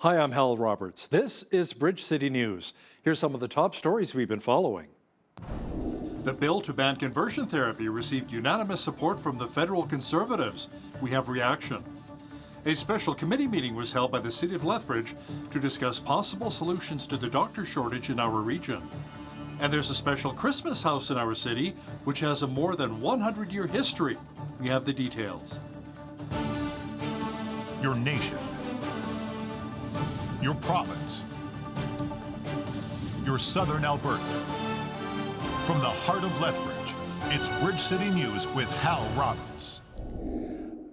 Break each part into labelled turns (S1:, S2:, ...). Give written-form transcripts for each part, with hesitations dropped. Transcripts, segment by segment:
S1: Hi, I'm Hal Roberts. This is Bridge City News. Here's some of the top stories we've been following. The bill to ban conversion therapy received unanimous support from the federal Conservatives. We have reaction. A special committee meeting was held by the City of Lethbridge to discuss possible solutions to the doctor shortage in our region. And there's a special Christmas house in our city, which has a more than 100-year history. We have the details.
S2: Your nation, your province, your southern Alberta. From the heart of Lethbridge, it's Bridge City News with Hal Roberts.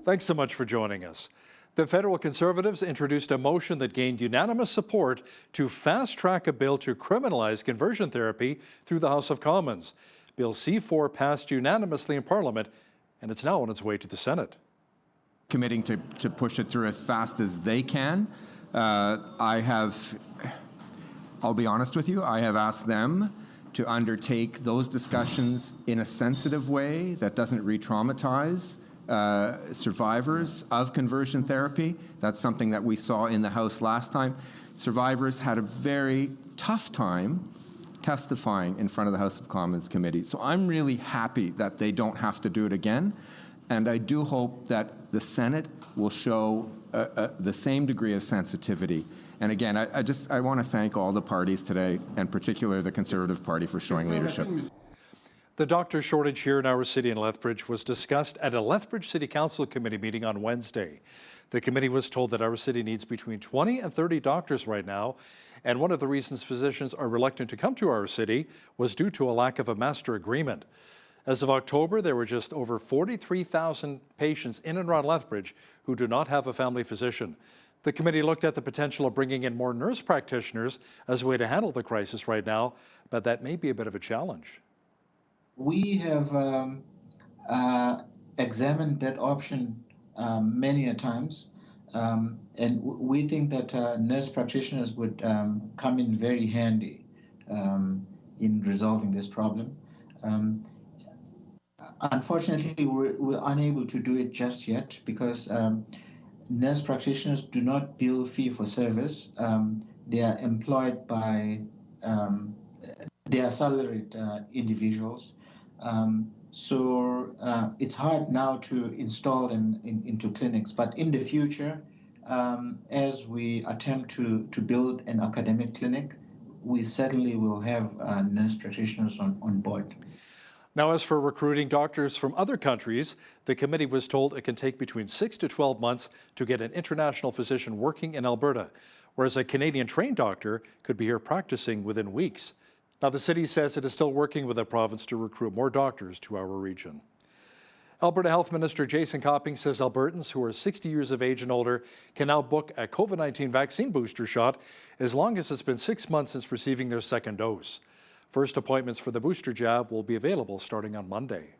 S1: Thanks so much for joining us. The federal Conservatives introduced a motion that gained unanimous support to fast-track a bill to criminalize conversion therapy through the House of Commons. Bill C-4 passed unanimously in Parliament, and it's now on its way to the Senate.
S3: Committing to push it through as fast as they can. I'll be honest with you, I have asked them to undertake those discussions in a sensitive way that doesn't re-traumatize survivors of conversion therapy. That's something that we saw in the House last time. Survivors had a very tough time testifying in front of the House of Commons committee. So I'm really happy that they don't have to do it again. And I do hope that the Senate will show the same degree of sensitivity. And again, I want to thank all the parties today, and particularly the Conservative Party, for showing leadership.
S1: The doctor shortage here in our city in Lethbridge was discussed at a Lethbridge City Council committee meeting on Wednesday. The committee was told that our city needs between 20 and 30 doctors right now, and one of the reasons physicians are reluctant to come to our city was due to a lack of a master agreement. As of October, there were just over 43,000 patients in and around Lethbridge who do not have a family physician. The committee looked at the potential of bringing in more nurse practitioners as a way to handle the crisis right now, but that may be a bit of a challenge.
S4: We have examined that option many a times, and we think that nurse practitioners would come in very handy in resolving this problem. Unfortunately, we're unable to do it just yet because nurse practitioners do not bill fee for service. They are employed by, they are salaried individuals. So it's hard now to install them into clinics. But in the future, as we attempt to build an academic clinic, we certainly will have nurse practitioners on board.
S1: Now, as for recruiting doctors from other countries, the committee was told it can take between 6 to 12 months to get an international physician working in Alberta, whereas a Canadian-trained doctor could be here practicing within weeks. Now, the city says it is still working with the province to recruit more doctors to our region. Alberta Health Minister Jason Copping says Albertans who are 60 years of age and older can now book a COVID-19 vaccine booster shot as long as it's been 6 months since receiving their second dose. First appointments for the booster jab will be available starting on Monday.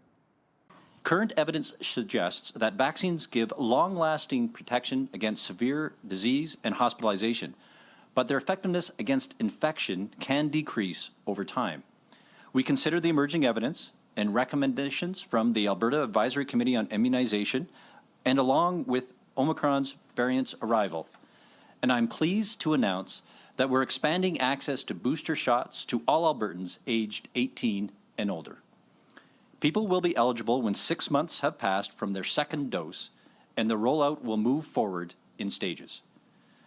S5: Current evidence suggests that vaccines give long-lasting protection against severe disease and hospitalization, but their effectiveness against infection can decrease over time. We consider the emerging evidence and recommendations from the Alberta Advisory Committee on Immunization, and along with Omicron's variant's arrival. And I'm pleased to announce that we're expanding access to booster shots to all Albertans aged 18 and older. People will be eligible when 6 months have passed from their second dose, and the rollout will move forward in stages.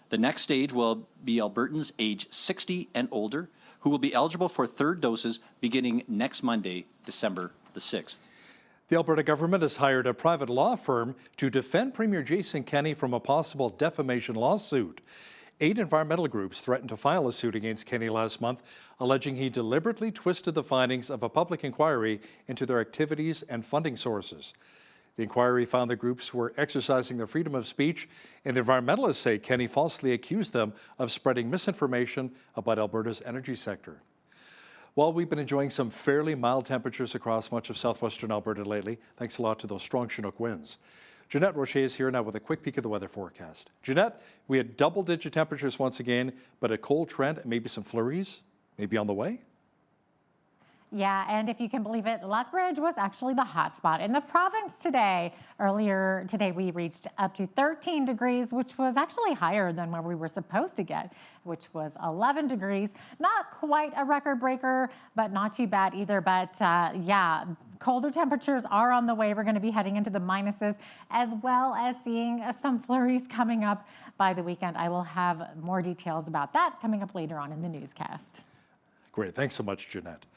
S5: The next stage will be Albertans aged 60 and older, who will be eligible for third doses beginning next Monday, December the 6th.
S1: The Alberta government has hired a private law firm to defend Premier Jason Kenney from a possible defamation lawsuit. 8 environmental groups threatened to file a suit against Kenney last month, alleging he deliberately twisted the findings of a public inquiry into their activities and funding sources. The inquiry found the groups were exercising their freedom of speech, and the environmentalists say Kenney falsely accused them of spreading misinformation about Alberta's energy sector. Well, we've been enjoying some fairly mild temperatures across much of southwestern Alberta lately, thanks a lot to those strong Chinook winds. Jeanette Rocher is here now with a quick peek at the weather forecast. Jeanette, we had double-digit temperatures once again, but a cold trend and maybe some flurries, maybe on the way?
S6: Yeah, and if you can believe it, Lethbridge was actually the hot spot in the province today. Earlier today, we reached up to 13 degrees, which was actually higher than where we were supposed to get, which was 11 degrees. Not quite a record breaker, but not too bad either. But yeah, colder temperatures are on the way. We're going to be heading into the minuses, as well as seeing some flurries coming up by the weekend. I will have more details about that coming up later on in the newscast.
S1: Great. Thanks so much, Jeanette.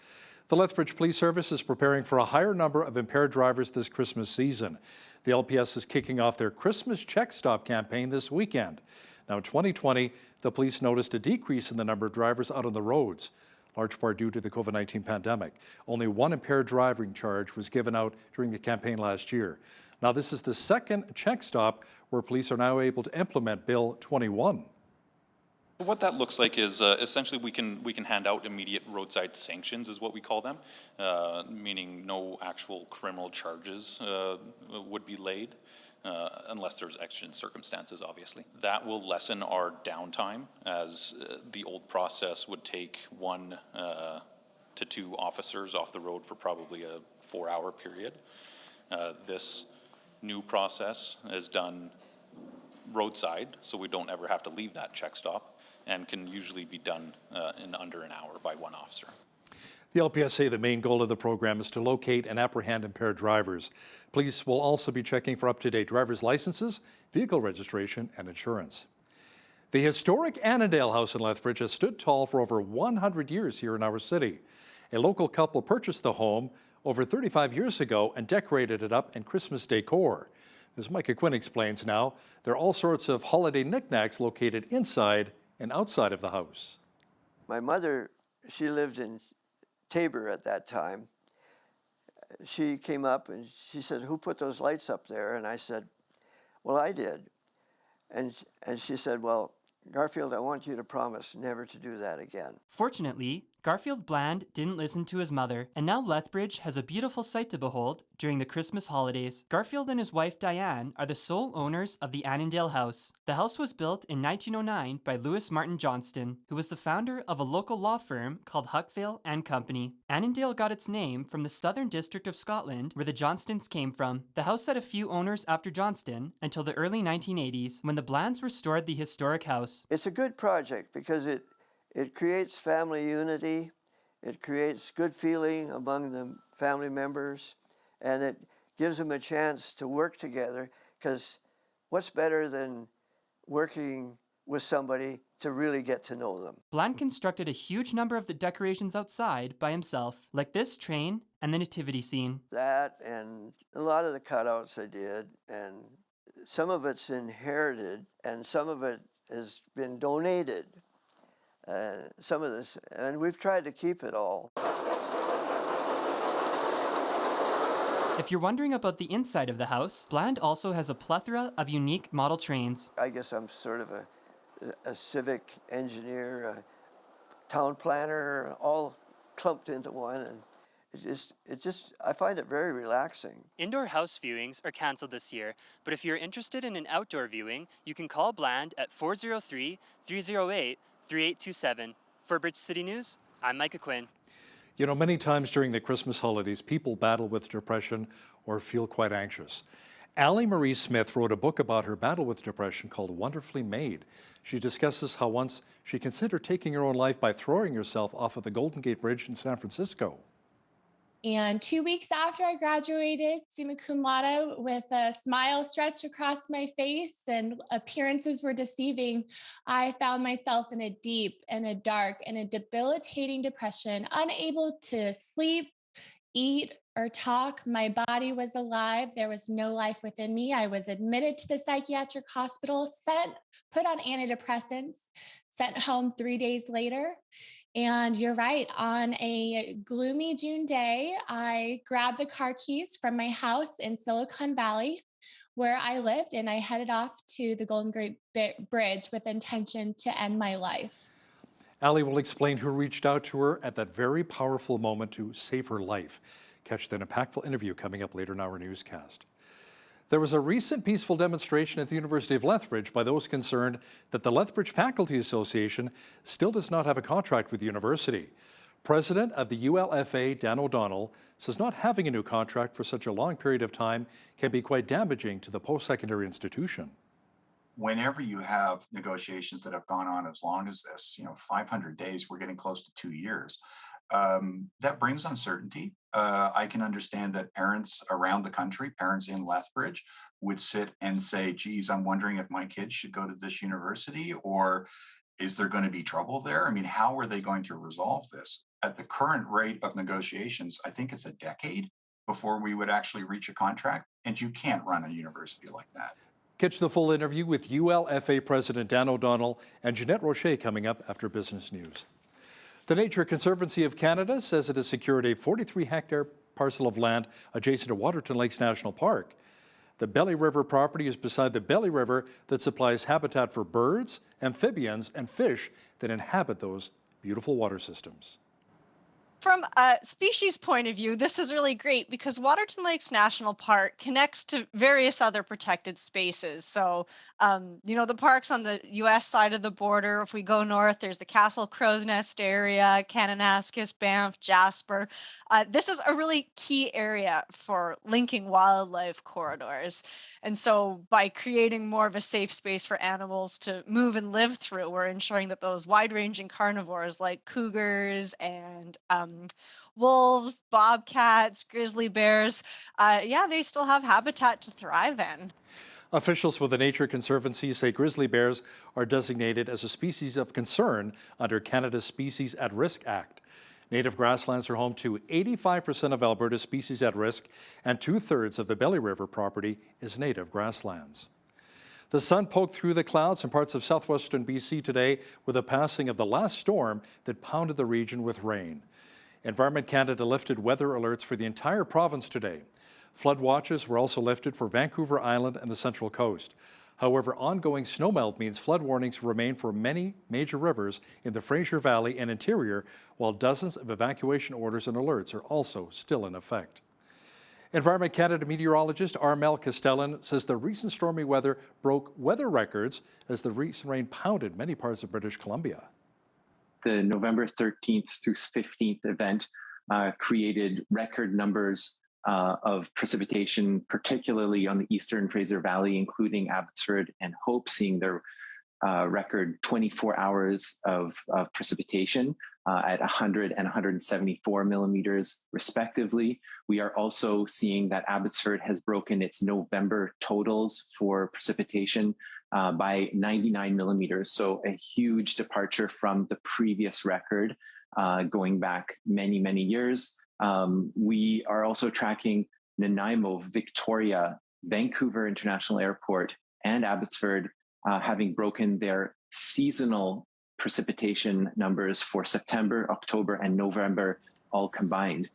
S1: The Lethbridge Police Service is preparing for a higher number of impaired drivers this Christmas season. The LPS is kicking off their Christmas Check Stop campaign this weekend. Now, in 2020, the police noticed a decrease in the number of drivers out on the roads, large part due to the COVID-19 pandemic. Only one impaired driving charge was given out during the campaign last year. Now, this is the second check stop where police are now able to implement Bill 21.
S7: What that looks like is essentially we can hand out immediate roadside sanctions, is what we call them, meaning no actual criminal charges would be laid unless there's exigent circumstances, obviously. That will lessen our downtime, as the old process would take 1 to 2 officers off the road for probably a 4-hour period. This new process is done roadside, so we don't ever have to leave that check stop, and can usually be done in under an hour by 1 officer.
S1: The LPS say the main goal of the program is to locate and apprehend impaired drivers. Police will also be checking for up-to-date driver's licenses, vehicle registration, and insurance. The historic Annandale house in Lethbridge has stood tall for over 100 years here in our city. A local couple purchased the home over 35 years ago and decorated it up in Christmas decor. As Micah Quinn explains now, there are all sorts of holiday knickknacks located inside and outside of the house.
S8: My mother, she lived in Tabor at that time. She came up and she said, "Who put those lights up there?" And I said, "Well, I did." And she said, "Well, Garfield, I want you to promise never to do that again."
S9: Fortunately, Garfield Bland didn't listen to his mother, and now Lethbridge has a beautiful sight to behold during the Christmas holidays. Garfield and his wife Diane are the sole owners of the Annandale house. The house was built in 1909 by Lewis Martin Johnston, who was the founder of a local law firm called Huckvale and Company. Annandale got its name from the southern district of Scotland, where the Johnstons came from. The house had a few owners after Johnston until the early 1980s, when the Blands restored the historic house.
S8: It's a good project because it creates family unity, it creates good feeling among the family members, and it gives them a chance to work together, because what's better than working with somebody to really get to know them?
S9: Bland constructed a huge number of the decorations outside by himself, like this train and the nativity scene.
S8: That and a lot of the cutouts I did, and some of it's inherited and some of it has been donated. Some of this, and we've tried to keep it all.
S9: If you're wondering about the inside of the house, Bland also has a plethora of unique model trains.
S8: I guess I'm sort of a civic engineer, a town planner, all clumped into one, and I find it very relaxing.
S10: Indoor house viewings are canceled this year, but if you're interested in an outdoor viewing, you can call Bland at 403-308-3827. For Bridge City News, I'm Micah Quinn.
S1: You know, many times during the Christmas holidays, people battle with depression or feel quite anxious. Allie Marie Smith wrote a book about her battle with depression called Wonderfully Made. She discusses how once she considered taking her own life by throwing herself off of the Golden Gate Bridge in San Francisco.
S11: And 2 weeks after I graduated, summa cum laude, with a smile stretched across my face and appearances were deceiving, I found myself in a deep and a dark and a debilitating depression, unable to sleep, eat, or talk. My body was alive. There was no life within me. I was admitted to the psychiatric hospital, put on antidepressants, sent home 3 days later. And you're right, on a gloomy June day, I grabbed the car keys from my house in Silicon Valley, where I lived, and I headed off to the Golden Gate Bridge with intention to end my life.
S1: Allie will explain who reached out to her at that very powerful moment to save her life. Catch that impactful interview coming up later in our newscast. There was a recent peaceful demonstration at the University of Lethbridge by those concerned that the Lethbridge Faculty Association still does not have a contract with the university. President of the ULFA, Dan O'Donnell, says not having a new contract for such a long period of time can be quite damaging to the post-secondary institution.
S12: Whenever you have negotiations that have gone on as long as this, 500 days, we're getting close to 2 years. That brings uncertainty. I can understand that parents around the country, parents in Lethbridge, would sit and say, geez, I'm wondering if my kids should go to this university, or is there going to be trouble there? I mean, how are they going to resolve this? At the current rate of negotiations, I think it's a decade before we would actually reach a contract, and you can't run a university like that.
S1: Catch the full interview with ULFA President Dan O'Donnell and Jeanette Rocher coming up after Business News. The Nature Conservancy of Canada says it has secured a 43-hectare parcel of land adjacent to Waterton Lakes National Park. The Belly River property is beside the Belly River that supplies habitat for birds, amphibians, and fish that inhabit those beautiful water systems.
S13: From a species point of view, this is really great because Waterton Lakes National Park connects to various other protected spaces. So, the parks on the U.S. side of the border, if we go north, there's the Castle Crow's Nest area, Kananaskis, Banff, Jasper. This is a really key area for linking wildlife corridors. And so by creating more of a safe space for animals to move and live through, we're ensuring that those wide-ranging carnivores like cougars and wolves, bobcats, grizzly bears, they still have habitat to thrive in.
S1: Officials with the Nature Conservancy say grizzly bears are designated as a species of concern under Canada's Species at Risk Act. Native grasslands are home to 85% of Alberta's species at risk, and 2/3 of the Belly River property is native grasslands. The sun poked through the clouds in parts of southwestern BC today with the passing of the last storm that pounded the region with rain. Environment Canada lifted weather alerts for the entire province today. Flood watches were also lifted for Vancouver Island and the Central Coast. However, ongoing snowmelt means flood warnings remain for many major rivers in the Fraser Valley and interior, while dozens of evacuation orders and alerts are also still in effect. Environment Canada meteorologist Armel Castellan says the recent stormy weather broke weather records as the recent rain pounded many parts of British Columbia.
S14: The November 13th through 15th event created record numbers of precipitation, particularly on the eastern Fraser Valley, including Abbotsford and Hope, seeing their record 24 hours of precipitation at 100 and 174 millimeters, respectively. We are also seeing that Abbotsford has broken its November totals for precipitation by 99 millimeters. So a huge departure from the previous record going back many, many years. We are also tracking Nanaimo, Victoria, Vancouver International Airport, and Abbotsford having broken their seasonal precipitation numbers for September, October, and November all combined.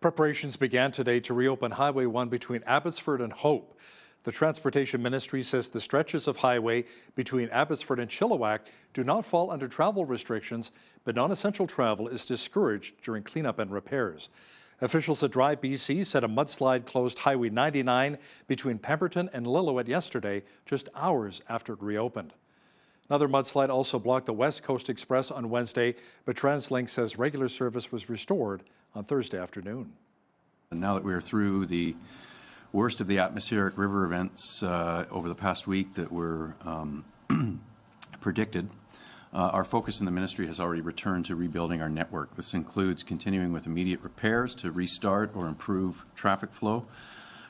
S1: Preparations began today to reopen Highway 1 between Abbotsford and Hope. The Transportation Ministry says the stretches of highway between Abbotsford and Chilliwack do not fall under travel restrictions, but non-essential travel is discouraged during cleanup and repairs. Officials at Drive BC said a mudslide closed Highway 99 between Pemberton and Lillooet yesterday, just hours after it reopened. Another mudslide also blocked the West Coast Express on Wednesday, but TransLink says regular service was restored on Thursday afternoon.
S15: And now that we're through the worst of the atmospheric river events over the past week that were predicted, our focus in the ministry has already returned to rebuilding our network. This includes continuing with immediate repairs to restart or improve traffic flow.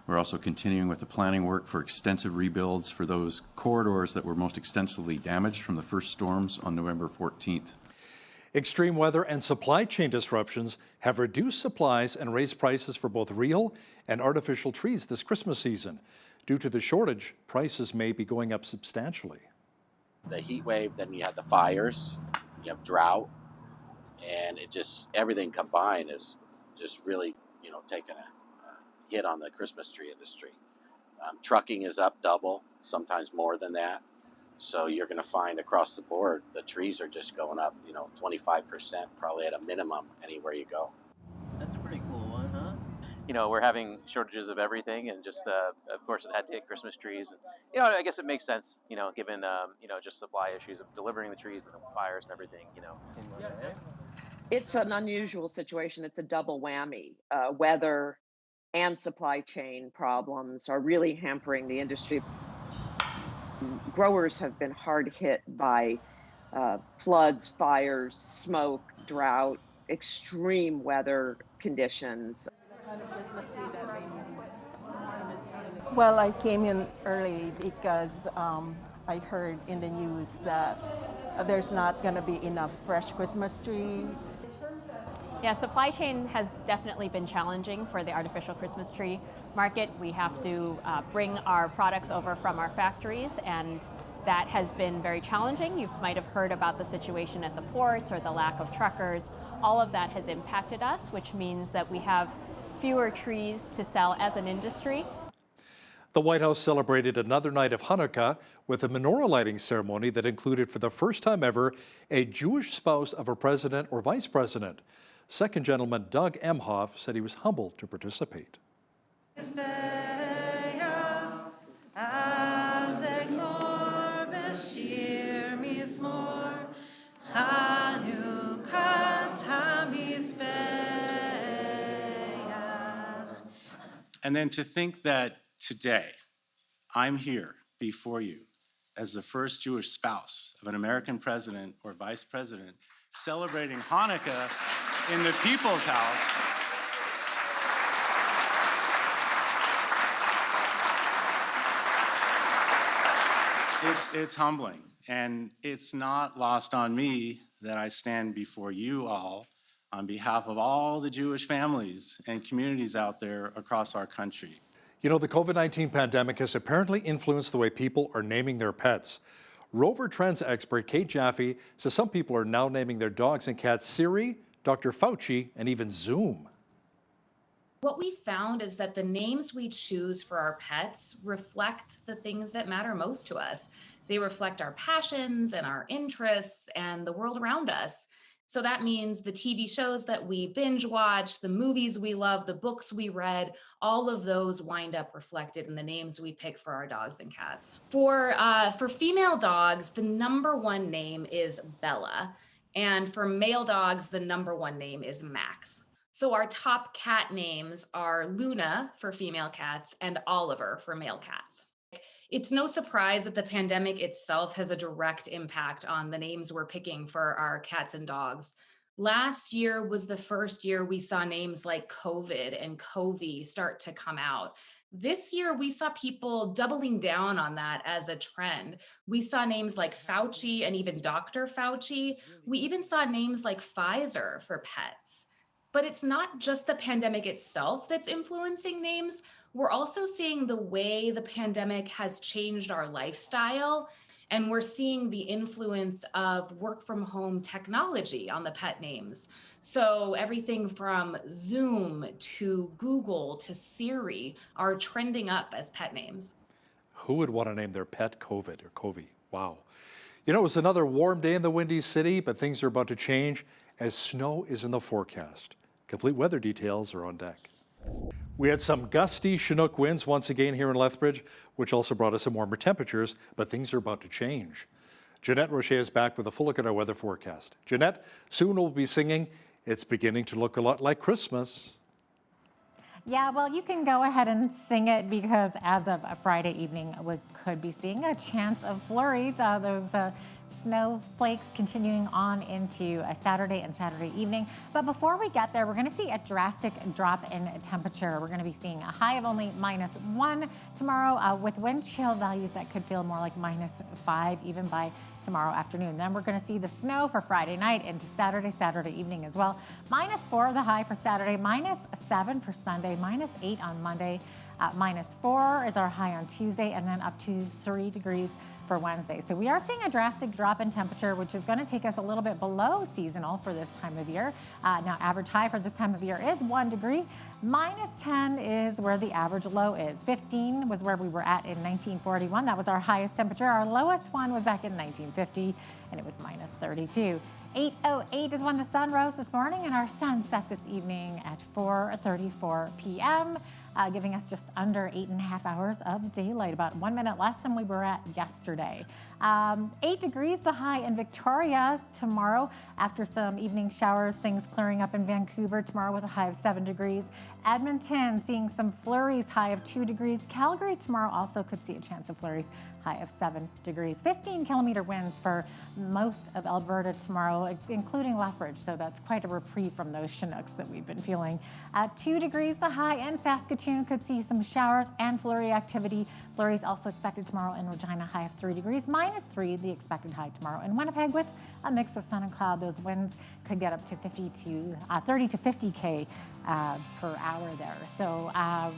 S15: We're also continuing with the planning work for extensive rebuilds for those corridors that were most extensively damaged from the first storms on November 14th.
S1: Extreme weather and supply chain disruptions have reduced supplies and raised prices for both real and artificial trees this Christmas season. Due to the shortage, prices may be going up substantially.
S16: The heat wave, then you have the fires, you have drought, and everything combined is just really, taking a hit on the Christmas tree industry. Trucking is up double, sometimes more than that. So you're going to find across the board, the trees are just going up, 25%, probably at a minimum anywhere you go.
S17: That's a pretty cool one, huh?
S18: We're having shortages of everything, and just, of course, it had to hit Christmas trees. And, I guess it makes sense, given, just supply issues of delivering the trees and the fires and everything,
S17: Yeah,
S19: It's an unusual situation. It's a double whammy. Weather and supply chain problems are really hampering the industry. Growers have been hard hit by floods, fires, smoke, drought, extreme weather conditions.
S20: Well, I came in early because I heard in the news that there's not going to be enough fresh Christmas trees.
S21: Yeah, supply chain has definitely been challenging for the artificial Christmas tree market. We have to bring our products over from our factories, and that has been very challenging. You might have heard about the situation at the ports or the lack of truckers. All of that has impacted us, which means that we have fewer trees to sell as an industry.
S1: The White House celebrated another night of Hanukkah with a menorah lighting ceremony that included, for the first time ever, a Jewish spouse of a president or vice president. Second Gentleman Doug Emhoff said he was humbled to participate.
S22: And then to think that today I'm here before you as the first Jewish spouse of an American president or vice president celebrating Hanukkah in the People's House. It's humbling, and it's not lost on me that I stand before you all on behalf of all the Jewish families and communities out there across our country.
S1: You know, the COVID-19 pandemic has apparently influenced the way people are naming their pets. Rover Trends expert Kate Jaffe says some people are now naming their dogs and cats Siri, Dr. Fauci, and even Zoom.
S23: What we found is that the names we choose for our pets reflect the things that matter most to us. They reflect our passions and our interests and the world around us. So that means the TV shows that we binge watch, the movies we love, the books we read, all of those wind up reflected in the names we pick for our dogs and cats. For female dogs, the number one name is Bella. And for male dogs, the number one name is Max. So our top cat names are Luna for female cats and Oliver for male cats. It's no surprise that the pandemic itself has a direct impact on the names we're picking for our cats and dogs. Last year was the first year we saw names like COVID and Covey start to come out. This year, we saw people doubling down on that as a trend. We saw names like Fauci and even Dr. Fauci. We even saw names like Pfizer for pets. But it's not just the pandemic itself that's influencing names. We're also seeing the way the pandemic has changed our lifestyle, and we're seeing the influence of work from home technology on the pet names. So everything from Zoom to Google to Siri are trending up as pet names.
S1: Who would want to name their pet COVID or Covey? Wow. You know, it was another warm day in the Windy City, but things are about to change as snow is in the forecast. Complete weather details are on deck. We had some gusty Chinook winds once again here in Lethbridge, which also brought us some warmer temperatures, but things are about to change. Jeanette Rocher is back with a full look at our weather forecast. Jeanette, soon we'll be singing "It's Beginning to Look a Lot Like Christmas."
S6: Yeah, well, you can go ahead and sing it because as of Friday evening, we could be seeing a chance of flurries. Those snowflakes continuing on into Saturday and Saturday evening. But before we get there, we're going to see a drastic drop in temperature. We're going to be seeing a high of only -1 tomorrow with wind chill values that could feel more like -5 even by tomorrow afternoon. Then we're going to see the snow for Friday night into Saturday evening as well. -4 the high for Saturday, -7 for Sunday, -8 on Monday, -4 is our high on Tuesday, and then up to 3 degrees for Wednesday. So we are seeing a drastic drop in temperature, which is going to take us a little bit below seasonal for this time of year. Now, average high for this time of year is 1 degree. -10 is where the average low is. 15 was where we were at in 1941. That was our highest temperature. Our lowest one was back in 1950, and it was -32. 8:08 is when the sun rose this morning, and our sun set this evening at 4:34 p.m. giving us just under 8.5 hours of daylight, about 1 minute less than we were at yesterday. 8 degrees the high in Victoria tomorrow after some evening showers, things clearing up in Vancouver tomorrow with a high of 7 degrees. Edmonton seeing some flurries, high of 2 degrees. Calgary tomorrow also could see a chance of flurries, high of 7 degrees. 15-kilometer winds for most of Alberta tomorrow, including Lethbridge, so that's quite a reprieve from those Chinooks that we've been feeling. At 2 degrees the high in Saskatoon, could see some showers and flurry activity. Flurries also expected tomorrow in Regina, high of 3 degrees, -3 the expected high tomorrow in Winnipeg with a mix of sun and cloud. Those winds could get up to 30 to 50 k per hour there. So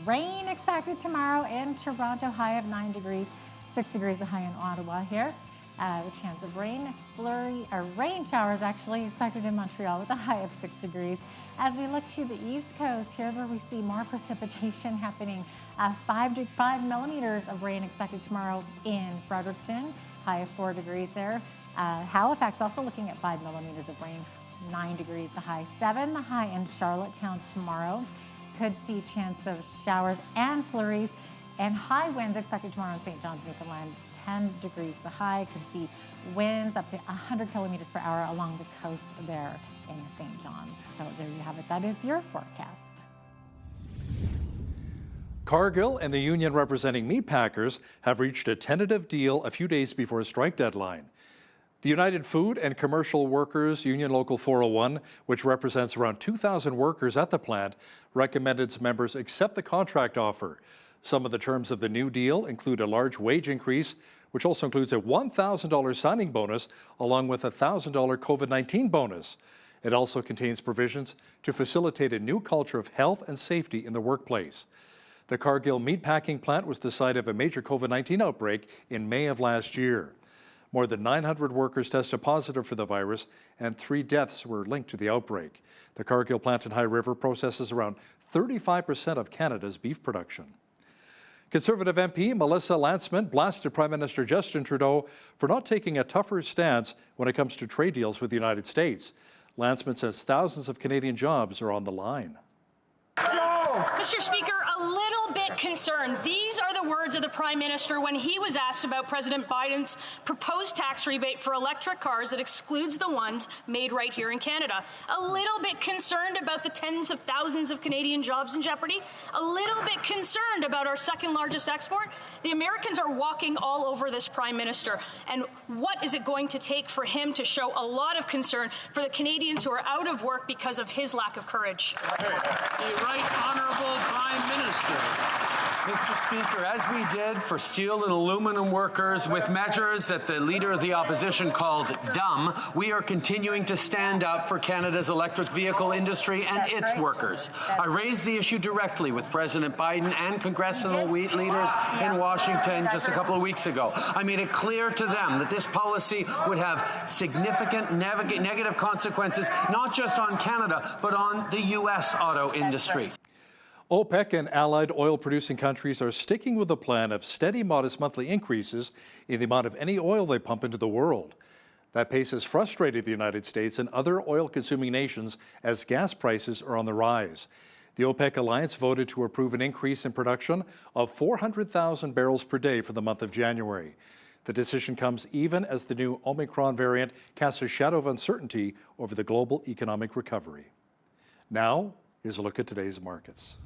S6: rain expected tomorrow in Toronto, high of 9 degrees, 6 degrees the high in Ottawa here. A chance of rain showers actually expected in Montreal with a high of 6 degrees. As we look to the East Coast, here's where we see more precipitation happening. 5 millimeters of rain expected tomorrow in Fredericton, high of 4 degrees there. Halifax also looking at 5 millimeters of rain, 9 degrees the high, 7 the high in Charlottetown tomorrow. Could see chance of showers and flurries, and high winds expected tomorrow in St. John's, Newfoundland, 10 degrees the high. Could see winds up to 100 kilometers per hour along the coast there in St. John's. So there you have it. That is your forecast.
S1: Cargill and the union representing meat packers have reached a tentative deal a few days before a strike deadline. The United Food and Commercial Workers Union Local 401, which represents around 2,000 workers at the plant, recommended its members accept the contract offer. Some of the terms of the new deal include a large wage increase, which also includes a $1,000 signing bonus, along with a $1,000 COVID-19 bonus. It also contains provisions to facilitate a new culture of health and safety in the workplace. The Cargill meatpacking plant was the site of a major COVID-19 outbreak in May of last year. More than 900 workers tested positive for the virus, and 3 deaths were linked to the outbreak. The Cargill plant in High River processes around 35% of Canada's beef production. Conservative MP Melissa Lantsman blasted Prime Minister Justin Trudeau for not taking a tougher stance when it comes to trade deals with the United States. Lantsman says thousands of Canadian jobs are on the line.
S2: Mr. Speaker, a little bit concerned. These are the words of the Prime Minister when he was asked about President Biden's proposed tax rebate for electric cars that excludes the ones made right here in Canada. A little bit concerned about the tens of thousands of Canadian jobs in jeopardy. A little bit concerned about our second largest export. The Americans are walking all over this Prime Minister. And what is it going to take for him to show a lot of concern for the Canadians who are out of work because of his lack of courage?
S3: The Right Honourable Prime Minister.
S4: Mr. Speaker, as we did for steel and aluminum workers with measures that the Leader of the Opposition called dumb, we are continuing to stand up for Canada's electric vehicle industry and its workers. I raised the issue directly with President Biden and congressional leaders in Washington just a couple of weeks ago. I made it clear to them that this policy would have significant negative consequences, not just on Canada, but on the U.S. auto industry.
S1: OPEC and allied oil-producing countries are sticking with the plan of steady, modest monthly increases in the amount of any oil they pump into the world. That pace has frustrated the United States and other oil-consuming nations as gas prices are on the rise. The OPEC alliance voted to approve an increase in production of 400,000 barrels per day for the month of January. The decision comes even as the new Omicron variant casts a shadow of uncertainty over the global economic recovery. Now, here's a look at today's markets.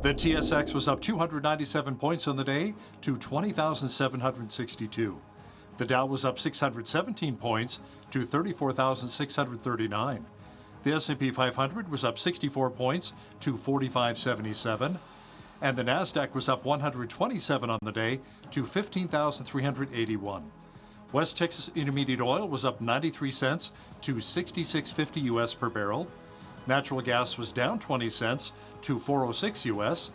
S1: The TSX was up 297 points on the day to 20,762. The Dow was up 617 points to 34,639. The S&P 500 was up 64 points to 4577. And the Nasdaq was up 127 on the day to 15,381. West Texas Intermediate Oil was up 93 cents to 66.50 US per barrel. Natural gas was down 20 cents to 406 US.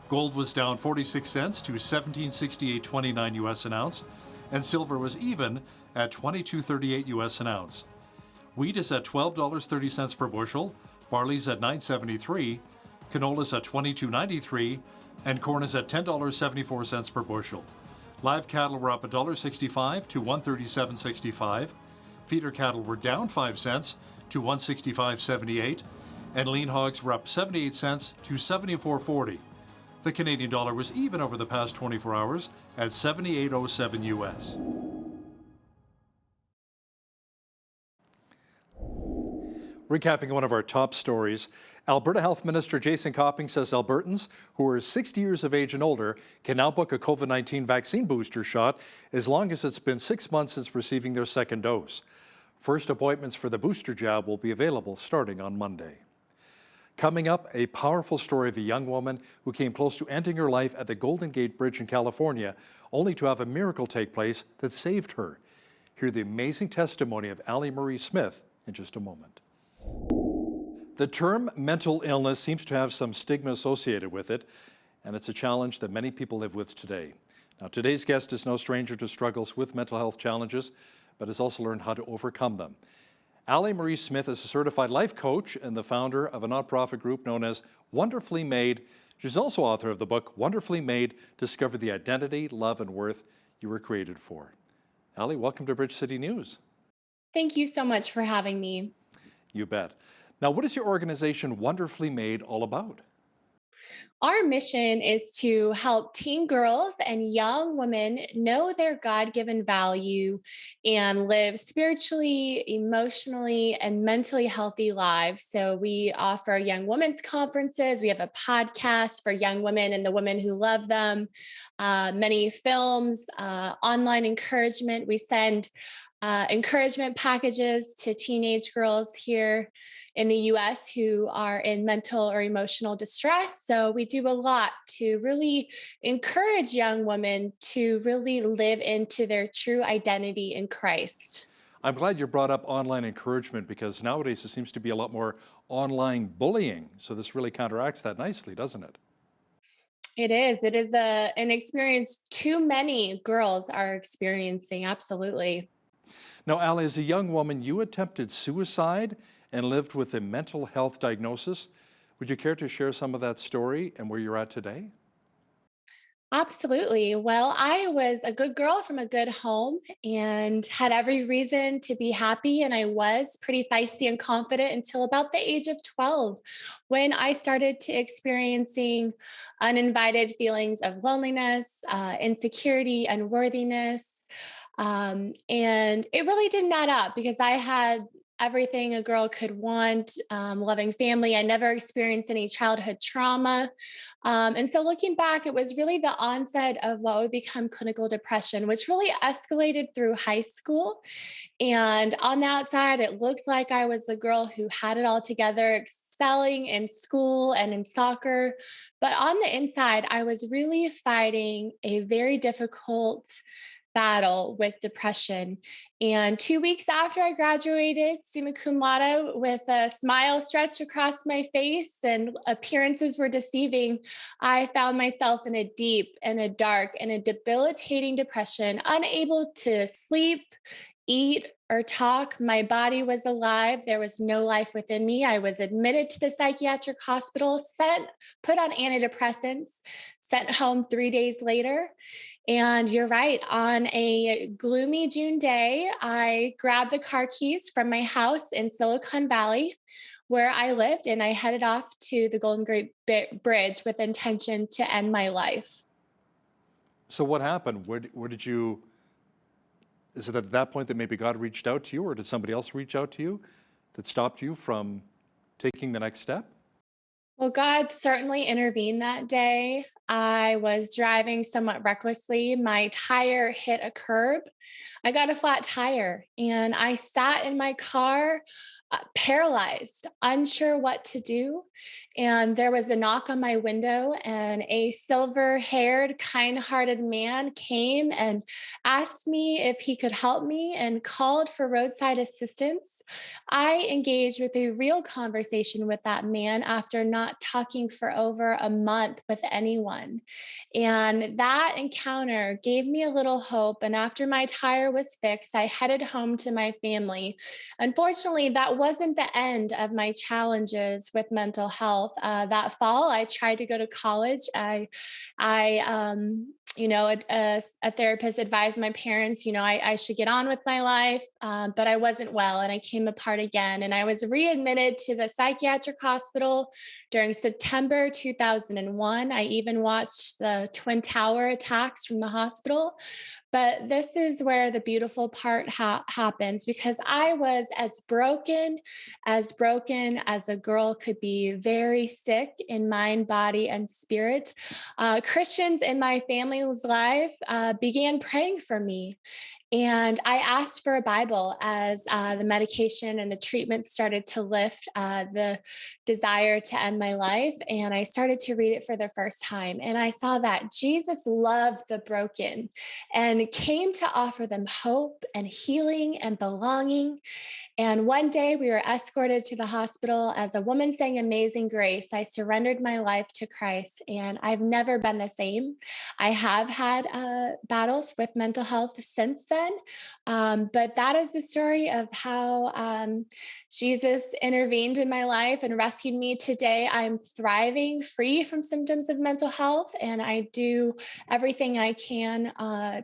S1: Gold was down 46 cents to 1768.29 US an ounce. And silver was even at 22.38 US an ounce. Wheat is at $12.30 per bushel. Barley's at $9.73. Canola's at $22.93. And corn is at $10.74 per bushel. Live cattle were up $1.65 to $137.65. Feeder cattle were down 5 cents to $165.78. and lean hogs were up 78 cents to 74.40. The Canadian dollar was even over the past 24 hours at 78.07 US. Recapping one of our top stories, Alberta Health Minister Jason Copping says Albertans who are 60 years of age and older can now book a COVID-19 vaccine booster shot as long as it's been 6 months since receiving their second dose. First appointments for the booster jab will be available starting on Monday. Coming up, a powerful story of a young woman who came close to ending her life at the Golden Gate Bridge in California, only to have a miracle take place that saved her. Hear the amazing testimony of Allie Marie Smith in just a moment. The term mental illness seems to have some stigma associated with it, and it's a challenge that many people live with today. Now, today's guest is no stranger to struggles with mental health challenges, but has also learned how to overcome them. Allie Marie Smith is a certified life coach and the founder of a nonprofit group known as Wonderfully Made. She's also author of the book, Wonderfully Made, Discover the Identity, Love, and Worth You Were Created For. Allie, welcome to Bridge City News.
S11: Thank you so much for having me.
S1: You bet. Now, what is your organization Wonderfully Made all about?
S11: Our mission is to help teen girls and young women know their God-given value and live spiritually, emotionally, and mentally healthy lives. So we offer young women's conferences. We have a podcast for young women and the women who love them, many films, online encouragement. We send encouragement packages to teenage girls here in the US who are in mental or emotional distress. So we do a lot to really encourage young women to really live into their true identity in Christ.
S1: I'm glad you brought up online encouragement because nowadays there seems to be a lot more online bullying. So this really counteracts that nicely, doesn't it?
S11: It is. It is an experience too many girls are experiencing. Absolutely.
S1: Now, Allie, as a young woman, you attempted suicide and lived with a mental health diagnosis. Would you care to share some of that story and where you're at today?
S11: Absolutely. Well, I was a good girl from a good home and had every reason to be happy. And I was pretty feisty and confident until about the age of 12, when I started to experiencing uninvited feelings of loneliness, insecurity, unworthiness. And it really didn't add up because I had everything a girl could want, loving family. I never experienced any childhood trauma. And so looking back, it was really the onset of what would become clinical depression, which really escalated through high school. And on the outside, it looked like I was the girl who had it all together, excelling in school and in soccer. But on the inside, I was really fighting a very difficult battle with depression. And 2 weeks after I graduated, summa cum laude, with a smile stretched across my face and appearances were deceiving, I found myself in a deep and a dark and a debilitating depression, unable to sleep, eat, or talk. My body was alive. There was no life within me. I was admitted to the psychiatric hospital, put on antidepressants, sent home 3 days later. And you're right, on a gloomy June day, I grabbed the car keys from my house in Silicon Valley, where I lived, and I headed off to the Golden Gate Bridge with intention to end my life.
S1: So what happened? Where did you, is it at that point that maybe God reached out to you, or did somebody else reach out to you that stopped you from taking the next step?
S11: Well, God certainly intervened that day. I was driving somewhat recklessly. My tire hit a curb. I got a flat tire and I sat in my car, paralyzed, unsure what to do. And there was a knock on my window, and a silver-haired, kind-hearted man came and asked me if he could help me and called for roadside assistance. I engaged with a real conversation with that man after not talking for over a month with anyone. And that encounter gave me a little hope. And after my tire was fixed, I headed home to my family. Unfortunately, that wasn't the end of my challenges with mental health. That fall, I tried to go to college. A therapist advised my parents, I should get on with my life, but I wasn't well, and I came apart again. And I was readmitted to the psychiatric hospital during September 2001. I even watched the Twin Tower attacks from the hospital. But this is where the beautiful part happens, because I was as broken as a girl could be, very sick in mind, body, and spirit. Christians in my family's life began praying for me. And I asked for a Bible as the medication and the treatment started to lift the desire to end my life. And I started to read it for the first time. And I saw that Jesus loved the broken and came to offer them hope and healing and belonging. And one day we were escorted to the hospital as a woman sang Amazing Grace. I surrendered my life to Christ, and I've never been the same. I have had battles with mental health since then, but that is the story of how Jesus intervened in my life and rescued me. Today, I'm thriving, free from symptoms of mental health, and I do everything I can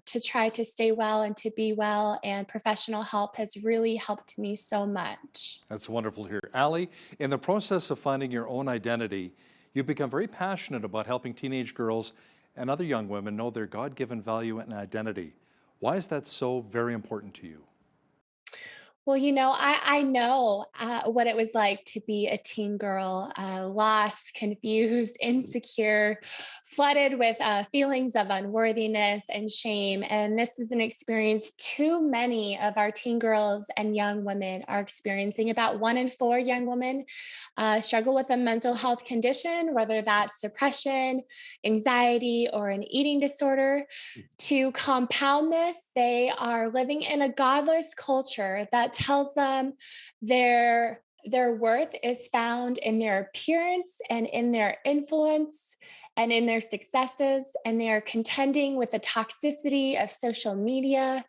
S11: to try to stay well and to be well, and professional help has really helped me so much.
S1: That's wonderful to hear. Allie, in the process of finding your own identity, you've become very passionate about helping teenage girls and other young women know their God-given value and identity. Why is that so very important to you?
S11: Well, I know what it was like to be a teen girl, lost, confused, insecure, flooded with feelings of unworthiness and shame. And this is an experience too many of our teen girls and young women are experiencing. About 1 in 4 young women struggle with a mental health condition, whether that's depression, anxiety, or an eating disorder. To compound this, they are living in a godless culture that tells them their worth is found in their appearance and in their influence and in their successes, and they are contending with the toxicity of social media.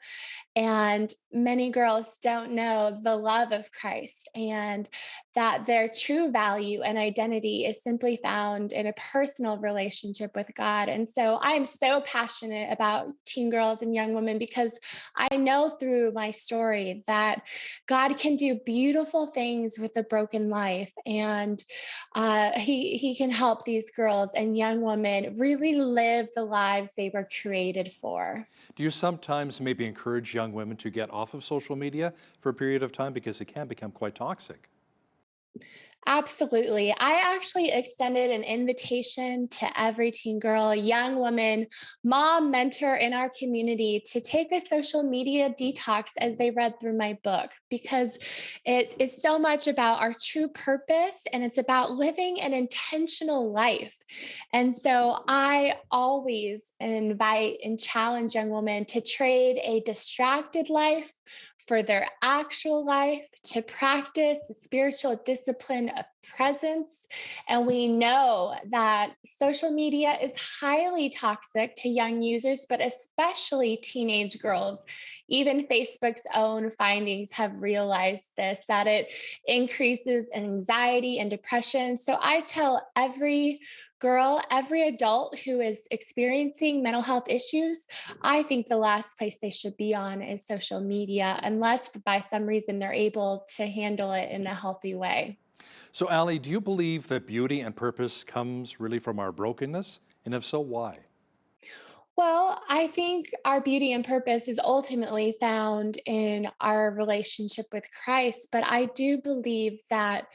S11: And many girls don't know the love of Christ, and that their true value and identity is simply found in a personal relationship with God. And so I'm so passionate about teen girls and young women, because I know through my story that God can do beautiful things with a broken life. And he can help these girls and young women really live the lives they were created for.
S1: Do you sometimes maybe encourage young women to get off of social media for a period of time, because it can become quite toxic?
S11: Absolutely. I actually extended an invitation to every teen girl, young woman, mom, mentor in our community to take a social media detox as they read through my book, because it is so much about our true purpose, and it's about living an intentional life. And so I always invite and challenge young women to trade a distracted life for their actual life, to practice the spiritual discipline of presence. And we know that social media is highly toxic to young users, but especially teenage girls. Even Facebook's own findings have realized this, that it increases anxiety and depression. So I tell every girl, every adult who is experiencing mental health issues, I think the last place they should be on is social media, unless by some reason they're able to handle it in a healthy way.
S1: So, Allie, do you believe that beauty and purpose comes really from our brokenness? And if so, why?
S11: Well, I think our beauty and purpose is ultimately found in our relationship with Christ, but I do believe that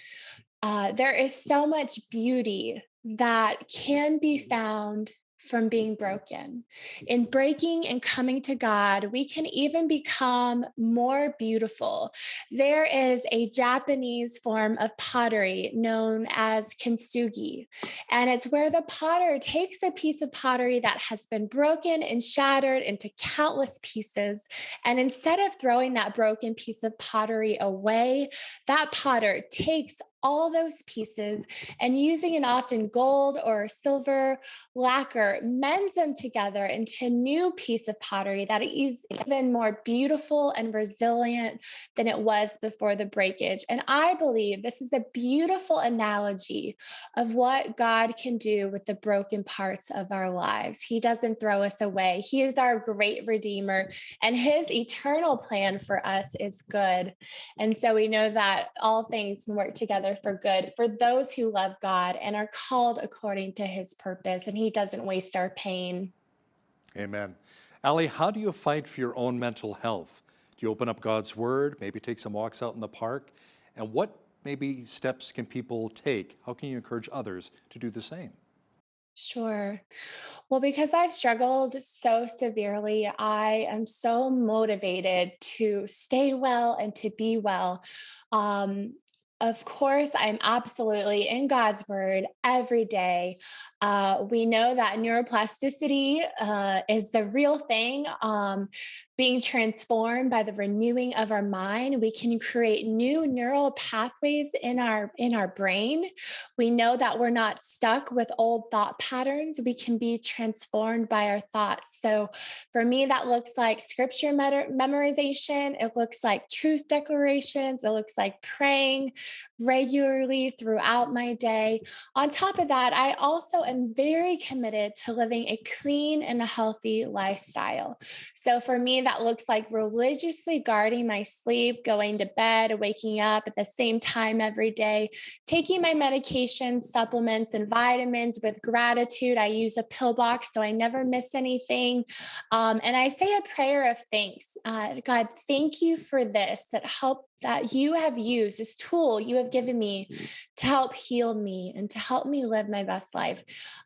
S11: there is so much beauty that can be found from being broken. In breaking and coming to God, we can even become more beautiful. There is a Japanese form of pottery known as kintsugi, and it's where the potter takes a piece of pottery that has been broken and shattered into countless pieces, and instead of throwing that broken piece of pottery away, that potter takes all those pieces and using an often gold or silver lacquer mends them together into a new piece of pottery that is even more beautiful and resilient than it was before the breakage. And I believe this is a beautiful analogy of what God can do with the broken parts of our lives. He doesn't throw us away. He is our great Redeemer, and his eternal plan for us is good. And so we know that all things can work together for good for those who love God and are called according to his purpose, and he doesn't waste our pain.
S1: Amen. Allie, how do you fight for your own mental health? Do you open up God's word, maybe take some walks out in the park? And what maybe steps can people take? How can you encourage others to do the same?
S11: Sure. Well, because I've struggled so severely, I am so motivated to stay well and to be well. Um, of course, I'm absolutely in God's word every day. We know that neuroplasticity is the real thing. Being transformed by the renewing of our mind, we can create new neural pathways in our brain. We know that we're not stuck with old thought patterns. We can be transformed by our thoughts. So for me, that looks like scripture memorization. It looks like truth declarations. It looks like praying regularly throughout my day. On top of that, I also am very committed to living a clean and a healthy lifestyle. So for me, that looks like religiously guarding my sleep, going to bed, waking up at the same time every day, taking my medications, supplements, and vitamins with gratitude. I use a pill box so I never miss anything. And I say a prayer of thanks. God, thank you for this, that you have used, this tool you have given me to help heal me and to help me live my best life.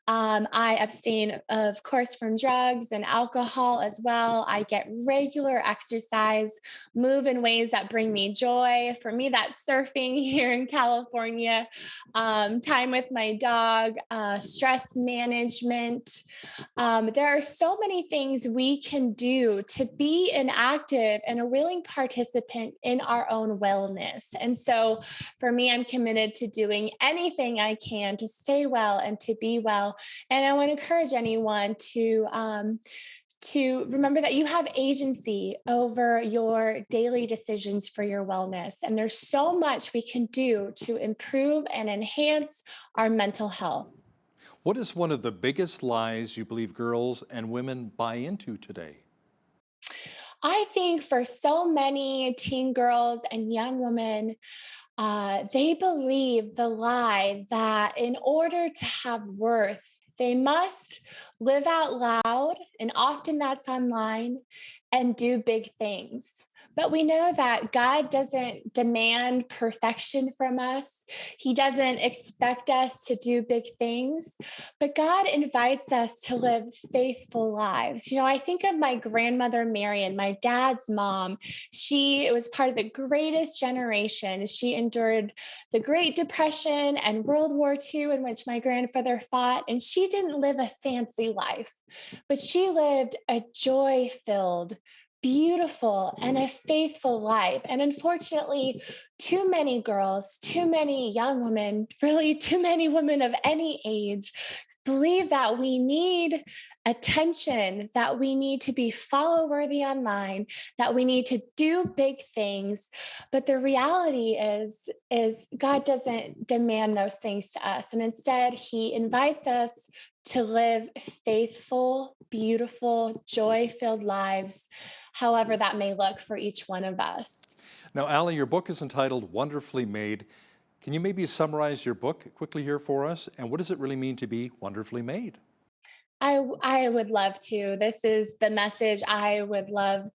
S11: I abstain, of course, from drugs and alcohol as well. I get regular exercise, move in ways that bring me joy. For me, that's surfing here in California, time with my dog, stress management. There are so many things we can do to be an active and a willing participant in our own wellness. And so for me, I'm committed to doing anything I can to stay well and to be well. And I want to encourage anyone to remember that you have agency over your daily decisions for your wellness. And there's so much we can do to improve and enhance our mental health.
S1: What is one of the biggest lies you believe girls and women buy into today?
S11: I think for so many teen girls and young women, they believe the lie that in order to have worth, they must live out loud, and often that's online, and do big things. But we know that God doesn't demand perfection from us. He doesn't expect us to do big things, but God invites us to live faithful lives. You know, I think of my grandmother, Marion, my dad's mom. She was part of the greatest generation. She endured the Great Depression and World War II, in which my grandfather fought, and she didn't live a fancy life, but she lived a joy-filled, beautiful, and a faithful life. And unfortunately, too many girls, too many young women, really too many women of any age believe that we need attention, that we need to be follow worthy online, that we need to do big things. But the reality is God doesn't demand those things to us. And instead, he invites us to live faithful, beautiful, joy-filled lives, however that may look for each one of us.
S1: Now, Allie, your book is entitled Wonderfully Made. Can you maybe summarize your book quickly here for us? And what does it really mean to be wonderfully made?
S11: I would love to. This is the message I would love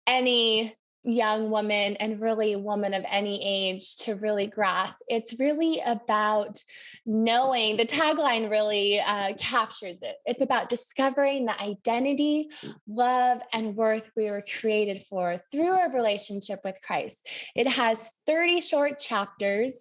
S11: any young woman and really woman of any age to really grasp. It's really about knowing, the tagline really captures it. It's about discovering the identity, love, and worth we were created for through our relationship with Christ. It has 30 short chapters.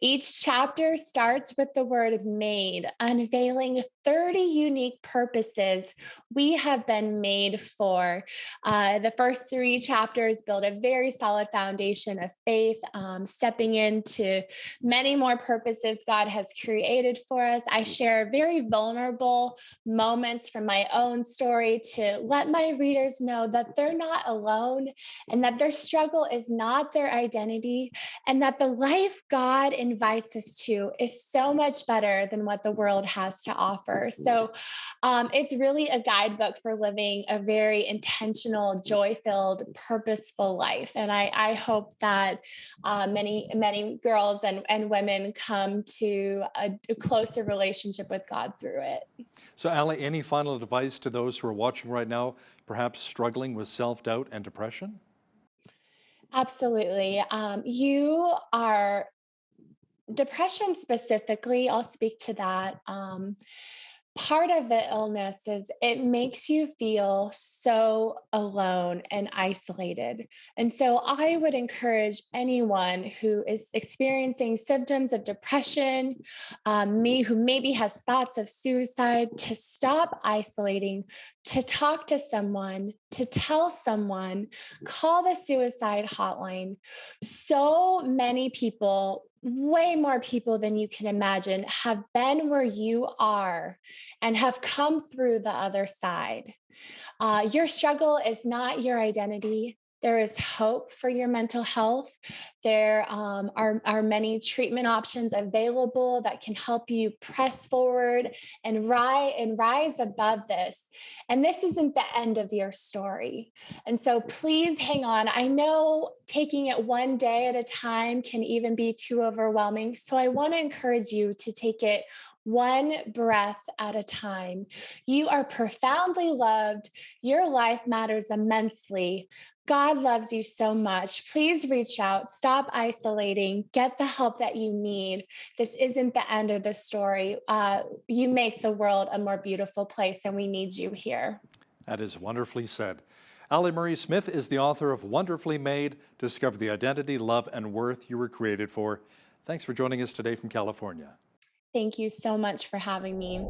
S11: Each chapter starts with the word made, unveiling 30 unique purposes we have been made for. The first 3 chapters chapters build a very solid foundation of faith, stepping into many more purposes God has created for us. I share very vulnerable moments from my own story to let my readers know that they're not alone and that their struggle is not their identity, and that the life God invites us to is so much better than what the world has to offer. So it's really a guidebook for living a very intentional, joy-filled, purposeful life. And I hope that many girls and women come to a closer relationship with God through it.
S1: So, Allie, any final advice to those who are watching right now, perhaps struggling with self-doubt and depression?
S11: Absolutely. Depression specifically, I'll speak to that. Part of the illness is it makes you feel so alone and isolated. And so I would encourage anyone who is experiencing symptoms of depression, who maybe has thoughts of suicide, to stop isolating, to talk to someone, to tell someone, call the suicide hotline. So many people, way more people than you can imagine, have been where you are and have come through the other side. Your struggle is not your identity. There is hope for your mental health. There are many treatment options available that can help you press forward and rise above this. And this isn't the end of your story. And so please hang on. I know taking it one day at a time can even be too overwhelming. So I want to encourage you to take it one breath at a time. You are profoundly loved. Your life matters immensely. God loves you so much. Please reach out, stop isolating, get the help that you need. This isn't the end of the story. You make the world a more beautiful place, and we need you here.
S1: That is wonderfully said. Allie Marie Smith is the author of Wonderfully Made, Discover the Identity, Love, and Worth You Were Created For. Thanks for joining us today from California.
S11: Thank you so much for having me.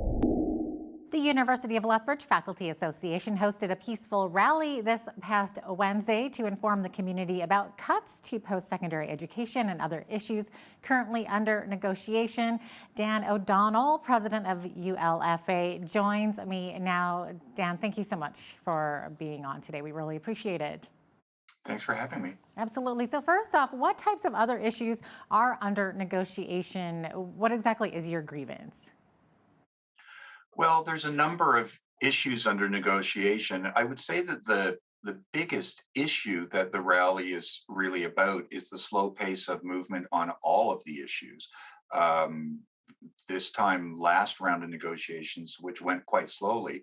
S6: The University of Lethbridge Faculty Association hosted a peaceful rally this past Wednesday to inform the community about cuts to post-secondary education and other issues currently under negotiation. Dan O'Donnell, president of ULFA, joins me now. Dan, thank you so much for being on today. We really appreciate it.
S12: Thanks for having me.
S6: Absolutely. So first off, what types of other issues are under negotiation? What exactly is your grievance?
S12: Well, there's a number of issues under negotiation. I would say that the biggest issue that the rally is really about is the slow pace of movement on all of the issues. This time, last round of negotiations, which went quite slowly,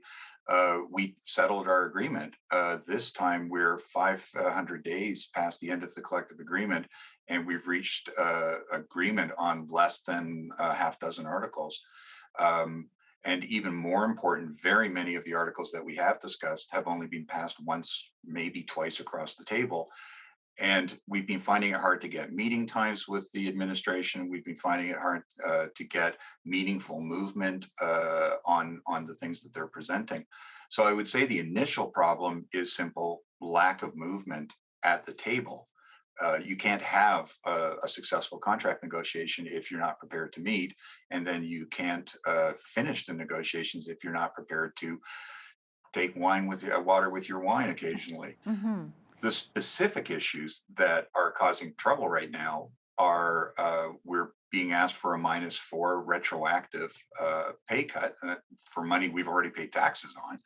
S12: we settled our agreement. This time, we're 500 days past the end of the collective agreement, and we've reached agreement on less than a half dozen articles. And even more important, very many of the articles that we have discussed have only been passed once, maybe twice across the table. And we've been finding it hard to get meeting times with the administration. We've been finding it hard to get meaningful movement on the things that they're presenting. So I would say the initial problem is simple lack of movement at the table. You can't have a successful contract negotiation if you're not prepared to meet, and then you can't finish the negotiations if you're not prepared to take water with your wine occasionally. Mm-hmm. The specific issues that are causing trouble right now are we're being asked for a -4 retroactive pay cut for money we've already paid taxes on.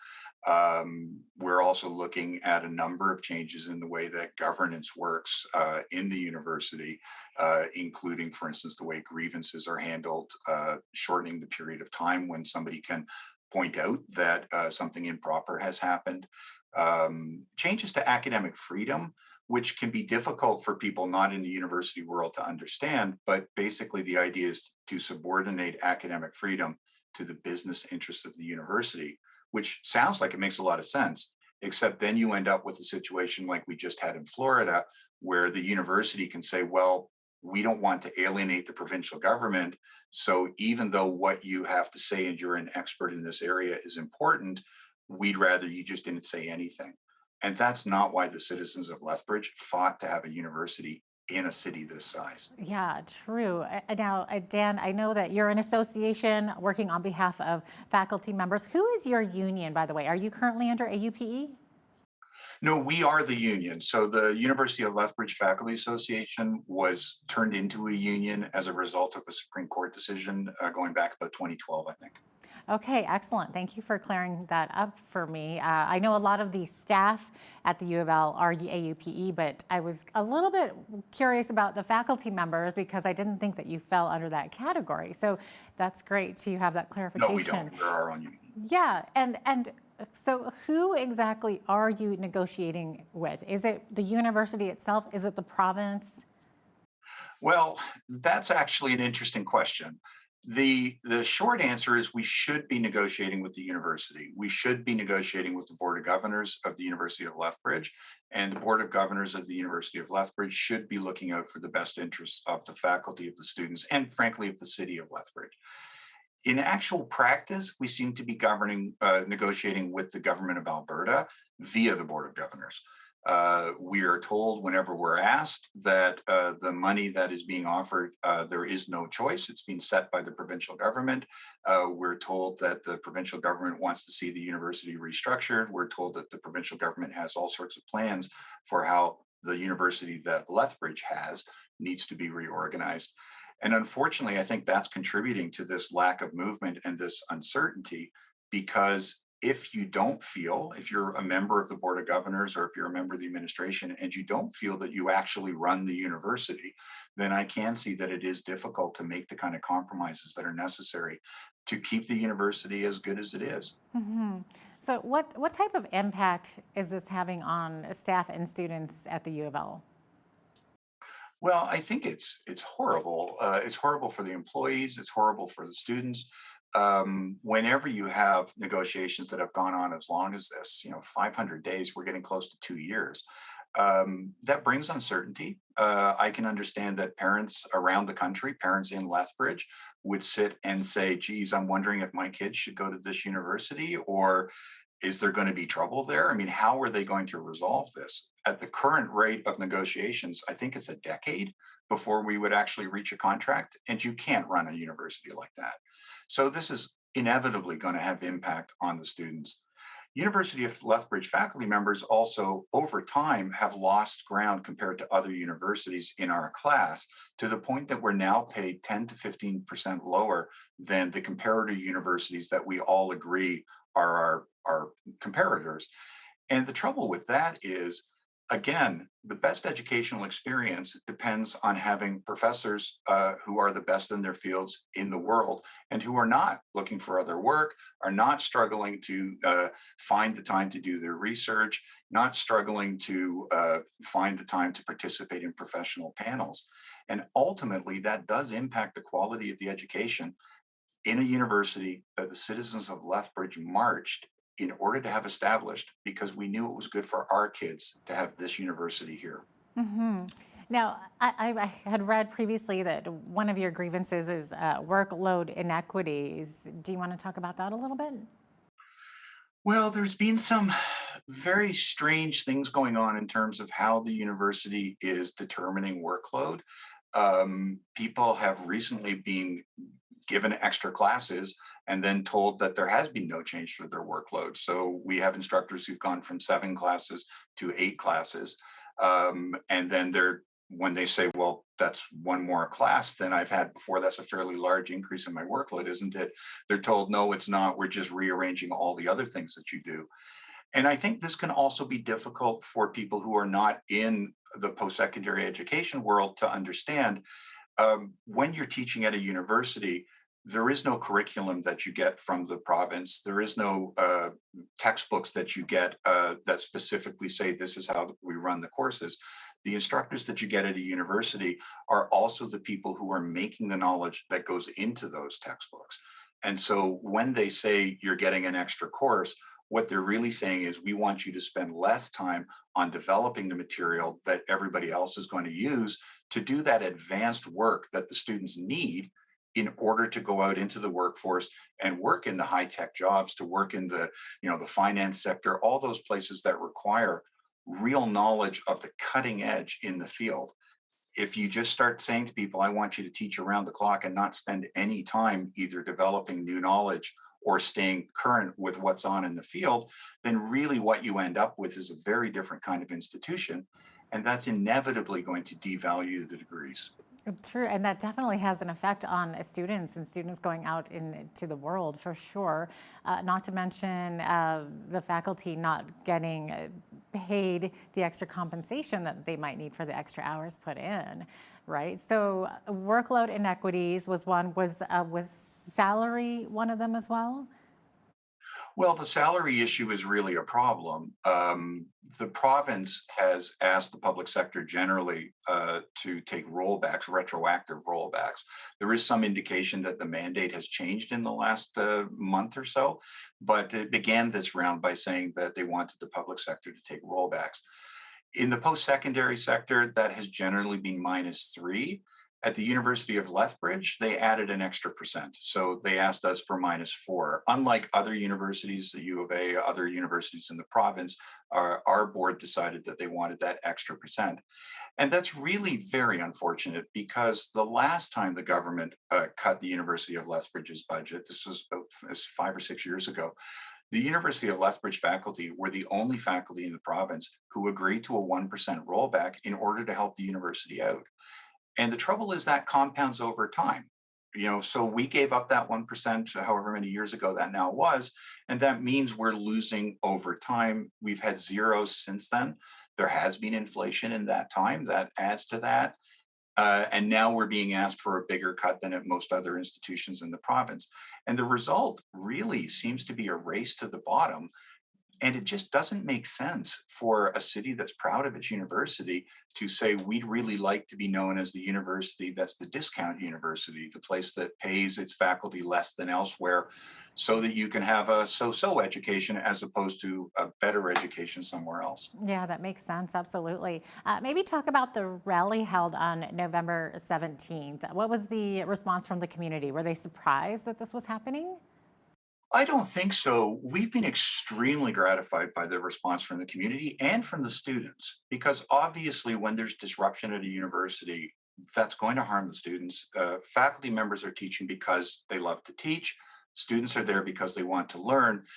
S12: We're also looking at a number of changes in the way that governance works in the university, including, for instance, the way grievances are handled, shortening the period of time when somebody can point out that something improper has happened. Changes to academic freedom, which can be difficult for people not in the university world to understand, but basically the idea is to subordinate academic freedom to the business interests of the university, which sounds like it makes a lot of sense, except then you end up with a situation like we just had in Florida, where the university can say, well, we don't want to alienate the provincial government, so even though what you have to say and you're an expert in this area is important, we'd rather you just didn't say anything. And that's not why the citizens of Lethbridge fought to have a university in a city this size.
S6: Yeah, true. Now, Dan, I know that you're an association working on behalf of faculty members. Who is your union, by the way? Are you currently under AUPE?
S12: No, we are the union. So the University of Lethbridge Faculty Association was turned into a union as a result of a Supreme Court decision going back about 2012, I think.
S6: Okay, excellent. Thank you for clearing that up for me. I know a lot of the staff at the U of L are AUPE, but I was a little bit curious about the faculty members because I didn't think that you fell under that category. So that's great to have that clarification.
S12: No, we don't. We're our own union.
S6: Yeah, and so who exactly are you negotiating with? Is it the university itself? Is it the province?
S12: Well, that's actually an interesting question. The short answer is we should be negotiating with the university. We should be negotiating with the Board of Governors of the University of Lethbridge, and the Board of Governors of the University of Lethbridge should be looking out for the best interests of the faculty, of the students, and frankly, of the city of Lethbridge. In actual practice, we seem to be negotiating with the government of Alberta via the Board of Governors. We are told whenever we're asked that the money that is being offered, there is no choice. It's being set by the provincial government. We're told that the provincial government wants to see the university restructured. We're told that the provincial government has all sorts of plans for how the university that Lethbridge has needs to be reorganized. And unfortunately, I think that's contributing to this lack of movement and this uncertainty, because if you're a member of the Board of Governors or if you're a member of the administration and you don't feel that you actually run the university, then I can see that it is difficult to make the kind of compromises that are necessary to keep the university as good as it is.
S6: Mm-hmm. So what type of impact is this having on staff and students at the U of L?
S12: Well, I think it's horrible. It's horrible for the employees. It's horrible for the students. Whenever you have negotiations that have gone on as long as this, 500 days, we're getting close to 2 years. That brings uncertainty. I can understand that parents around the country, parents in Lethbridge, would sit and say, geez, I'm wondering if my kids should go to this university, or is there going to be trouble there? I mean, how are they going to resolve this? At the current rate of negotiations, I think it's a decade before we would actually reach a contract, and you can't run a university like that. So this is inevitably going to have impact on the students. University of Lethbridge faculty members also, over time, have lost ground compared to other universities in our class, to the point that we're now paid 10 to 15% lower than the comparator universities that we all agree are our comparators. And the trouble with that is, again, the best educational experience depends on having professors who are the best in their fields in the world, and who are not looking for other work, are not struggling to find the time to do their research, not struggling to find the time to participate in professional panels. And ultimately, that does impact the quality of the education in a university that the citizens of Lethbridge marched in order to have established, because we knew it was good for our kids to have this university here.
S6: Mm-hmm. Now, I had read previously that one of your grievances is workload inequities. Do you want to talk about that a little bit?
S12: Well, there's been some very strange things going on in terms of how the university is determining workload. People have recently been given extra classes and then told that there has been no change to their workload. So we have instructors who've gone from 7 classes to 8 classes. And then when they say, well, that's one more class than I've had before, that's a fairly large increase in my workload, isn't it? They're told, no, it's not. We're just rearranging all the other things that you do. And I think this can also be difficult for people who are not in the post-secondary education world to understand. When you're teaching at a university, there is no curriculum that you get from the province. There is no textbooks that you get that specifically say this is how we run the courses. The instructors that you get at a university are also the people who are making the knowledge that goes into those textbooks. And so when they say you're getting an extra course, what they're really saying is, we want you to spend less time on developing the material that everybody else is going to use to do that advanced work that the students need in order to go out into the workforce and work in the high-tech jobs, to work in the, the finance sector, all those places that require real knowledge of the cutting edge in the field. If you just start saying to people, I want you to teach around the clock and not spend any time either developing new knowledge or staying current with what's on in the field, then really what you end up with is a very different kind of institution. And that's inevitably going to devalue the degrees.
S6: True, and that definitely has an effect on students and students going out into the world for sure. Not to mention the faculty not getting paid the extra compensation that they might need for the extra hours put in, right? So workload inequities was one. Was salary one of them as well?
S12: Well, the salary issue is really a problem. The province has asked the public sector generally to take rollbacks, retroactive rollbacks. There is some indication that the mandate has changed in the last month or so, but it began this round by saying that they wanted the public sector to take rollbacks. In the post-secondary sector, that has generally been -3. At the University of Lethbridge, they added an extra percent. So they asked us for -4. Unlike other universities, the U of A, other universities in the province, our board decided that they wanted that extra percent. And that's really very unfortunate because the last time the government cut the University of Lethbridge's budget, this was about 5 or 6 years ago, the University of Lethbridge faculty were the only faculty in the province who agreed to a 1% rollback in order to help the university out. And the trouble is that compounds over time. So we gave up that 1%, however many years ago that now was, and that means we're losing over time. We've had zeros since then. There has been inflation in that time that adds to that. And now we're being asked for a bigger cut than at most other institutions in the province. And the result really seems to be a race to the bottom. And it just doesn't make sense for a city that's proud of its university to say, we'd really like to be known as the university that's the discount university, the place that pays its faculty less than elsewhere, so that you can have a so-so education as opposed to a better education somewhere else.
S6: Yeah, that makes sense. Absolutely. Maybe talk about the rally held on November 17th. What was the response from the community? Were they surprised that this was happening?
S12: I don't think so. We've been extremely gratified by the response from the community and from the students, because obviously when there's disruption at a university, that's going to harm the students. Faculty members are teaching because they love to teach. Students are there because they want to learn.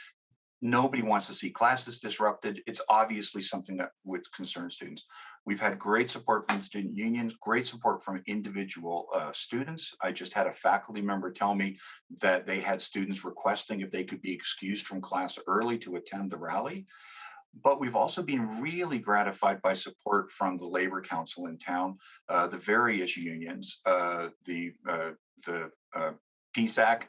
S12: Nobody wants to see classes disrupted. It's obviously something that would concern students. We've had great support from the student unions, great support from individual students. I just had a faculty member tell me that they had students requesting if they could be excused from class early to attend the rally. But we've also been really gratified by support from the Labor Council in town, the various unions, the PSAC,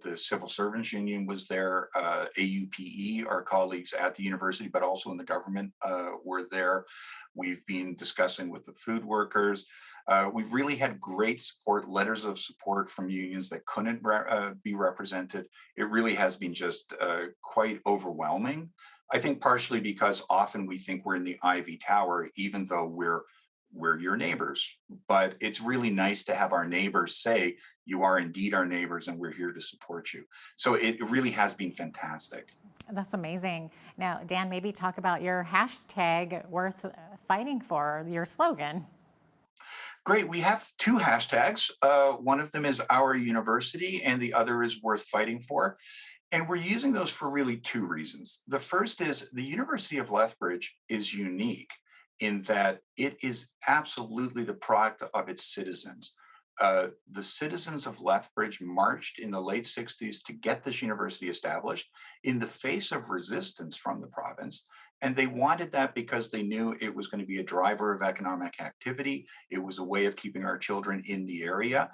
S12: the Civil Servants Union was there, AUPE, our colleagues at the university, but also in the government were there. We've been discussing with the food workers. We've really had great support, letters of support from unions that couldn't be represented. It really has been just quite overwhelming. I think partially because often we think we're in the Ivy Tower, even though we're your neighbors. But it's really nice to have our neighbors say, you are indeed our neighbors and we're here to support you. So it really has been fantastic.
S6: That's amazing. Now, Dan, maybe talk about your hashtag worth fighting for, your slogan.
S12: Great. We have 2 hashtags. One of them is Our University and the other is Worth Fighting For. And we're using those for really 2 reasons. The first is the University of Lethbridge is unique in that it is absolutely the product of its citizens. The citizens of Lethbridge marched in the late 60s to get this university established in the face of resistance from the province. And they wanted that because they knew it was going to be a driver of economic activity. It was a way of keeping our children in the area.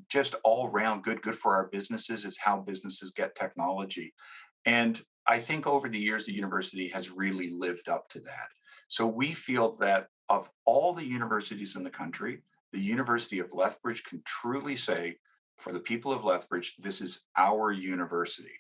S12: Just all around good for our businesses is how businesses get technology. And I think over the years, the university has really lived up to that. So we feel that of all the universities in the country, the University of Lethbridge can truly say, for the people of Lethbridge, this is our university.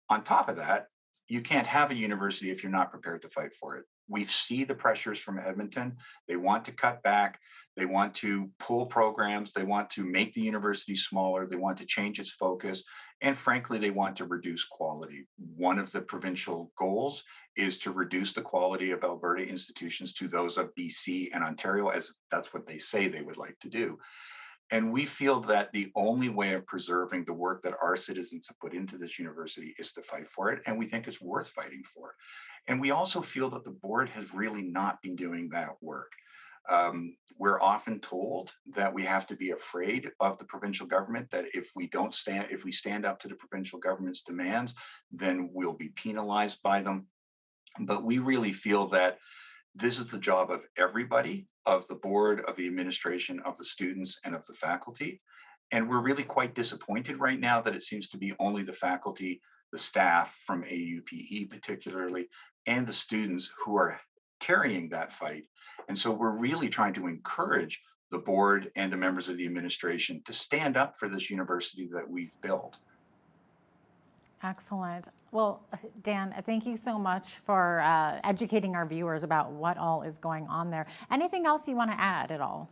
S12: On top of that, you can't have a university if you're not prepared to fight for it. We see the pressures from Edmonton. They want to cut back. They want to pull programs. They want to make the university smaller. They want to change its focus. And frankly, they want to reduce quality. One of the provincial goals is to reduce the quality of Alberta institutions to those of BC and Ontario, as that's what they say they would like to do. And we feel that the only way of preserving the work that our citizens have put into this university is to fight for it. And we think it's worth fighting for. And we also feel that the board has really not been doing that work. We're often told that we have to be afraid of the provincial government, that if we stand up to the provincial government's demands, then we'll be penalized by them. But we really feel that this is the job of everybody, of the board, of the administration, of the students, and of the faculty. And we're really quite disappointed right now that it seems to be only the faculty, the staff from AUPE particularly, and the students who are carrying that fight. And so we're really trying to encourage the board and the members of the administration to stand up for this university that we've built.
S6: Excellent. Well, Dan, thank you so much for educating our viewers about what all is going on there. Anything else you want to add at all?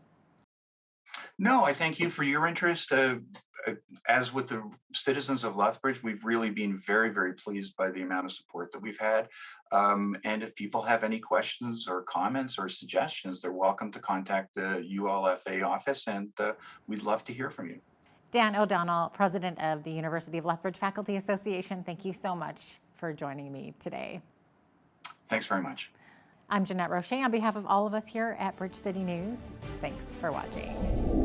S12: No, I thank you for your interest. As with the citizens of Lethbridge, we've really been very, very pleased by the amount of support that we've had. And if people have any questions or comments or suggestions, they're welcome to contact the ULFA office, and we'd love to hear from you.
S6: Dan O'Donnell, President of the University of Lethbridge Faculty Association, thank you so much for joining me today.
S12: Thanks very much.
S6: I'm Jeanette Roche on behalf of all of us here at Bridge City News. Thanks for watching.